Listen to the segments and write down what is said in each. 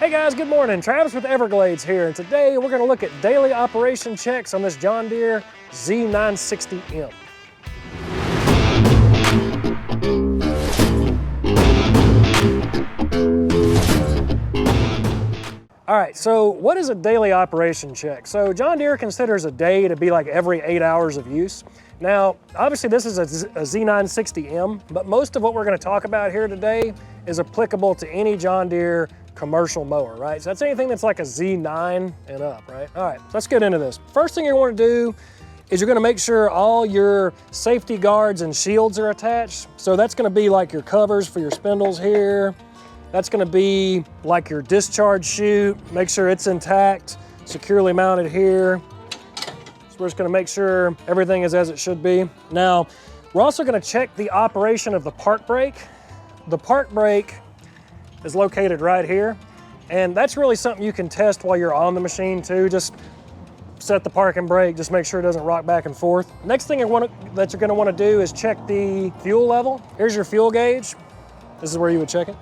Hey guys, good morning. Travis with Everglades here, and today we're going to look at daily operation checks on this John Deere Z960M. All right, so what is a daily operation check? So John Deere considers a day to be like every 8 hours of use. Now, obviously this is a Z960M, but most of what we're going to talk about here today is applicable to any John Deere commercial mower, right? So that's anything that's like a Z9 and up, right? All right, let's get into this. First thing you want to do is you're going to make sure all your safety guards and shields are attached. So that's going to be like your covers for your spindles here. That's going to be like your discharge chute. Make sure it's intact, securely mounted here. So we're just going to make sure everything is as it should be. Now, we're also going to check the operation of the park brake. The park brake is located right here, and that's really something you can test while you're on the machine too. Just set the parking brake, just make sure it doesn't rock back and forth. Next thing that you're going to want to do is check the fuel level. Here's your fuel gauge. This is where you would check it.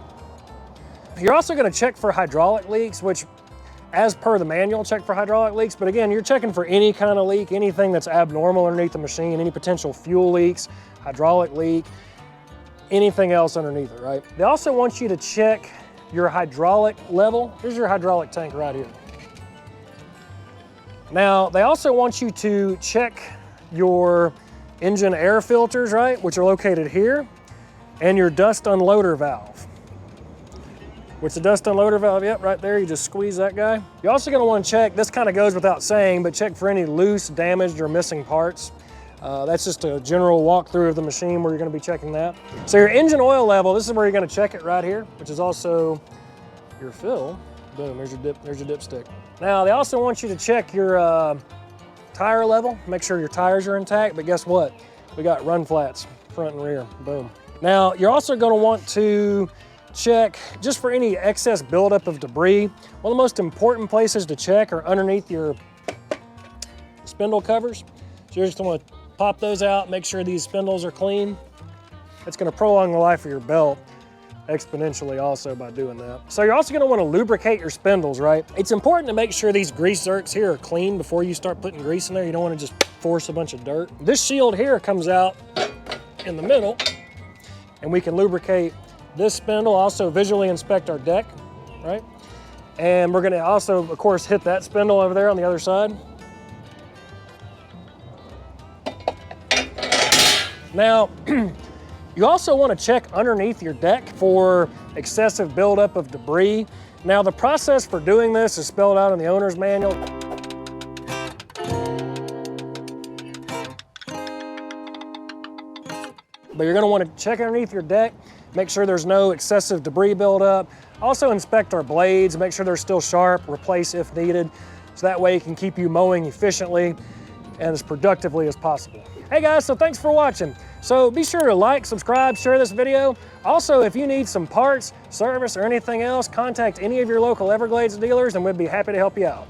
You're also going to check for hydraulic leaks, which as per the manual, check for hydraulic leaks, but again, you're checking for any kind of leak, anything that's abnormal underneath the machine, any potential fuel leaks, hydraulic leak, anything else underneath it, right? They also want you to check your hydraulic level. Here's your hydraulic tank right here. Now, they also want you to check your engine air filters, right, which are located here, and your dust unloader valve. Which the dust unloader valve, yep, right there, you just squeeze that guy. You're also gonna wanna check, this kind of goes without saying, but check for any loose, damaged, or missing parts. That's just a general walkthrough of the machine where you're gonna be checking that. So your engine oil level, this is where you're gonna check it right here, which is also your fill. Boom, there's your dipstick. Now, they also want you to check your tire level, make sure your tires are intact, but guess what? We got run flats, front and rear, boom. Now, you're also gonna want to check just for any excess buildup of debris. One of the most important places to check are underneath your spindle covers. So you're just gonna pop those out, make sure these spindles are clean. It's gonna prolong the life of your belt exponentially also by doing that. So you're also gonna wanna lubricate your spindles, right? It's important to make sure these grease zerks here are clean before you start putting grease in there. You don't wanna just force a bunch of dirt. This shield here comes out in the middle, and we can lubricate this spindle, also visually inspect our deck, right? And we're gonna also, of course, hit that spindle over there on the other side. Now, you also wanna check underneath your deck for excessive buildup of debris. Now, the process for doing this is spelled out in the owner's manual. But you're gonna wanna check underneath your deck, make sure there's no excessive debris buildup. Also inspect our blades, make sure they're still sharp, replace if needed, so that way it can keep you mowing efficiently and as productively as possible. Hey guys, so thanks for watching. So be sure to like, subscribe, share this video. Also, if you need some parts, service, or anything else, contact any of your local Everglades dealers and we'd be happy to help you out.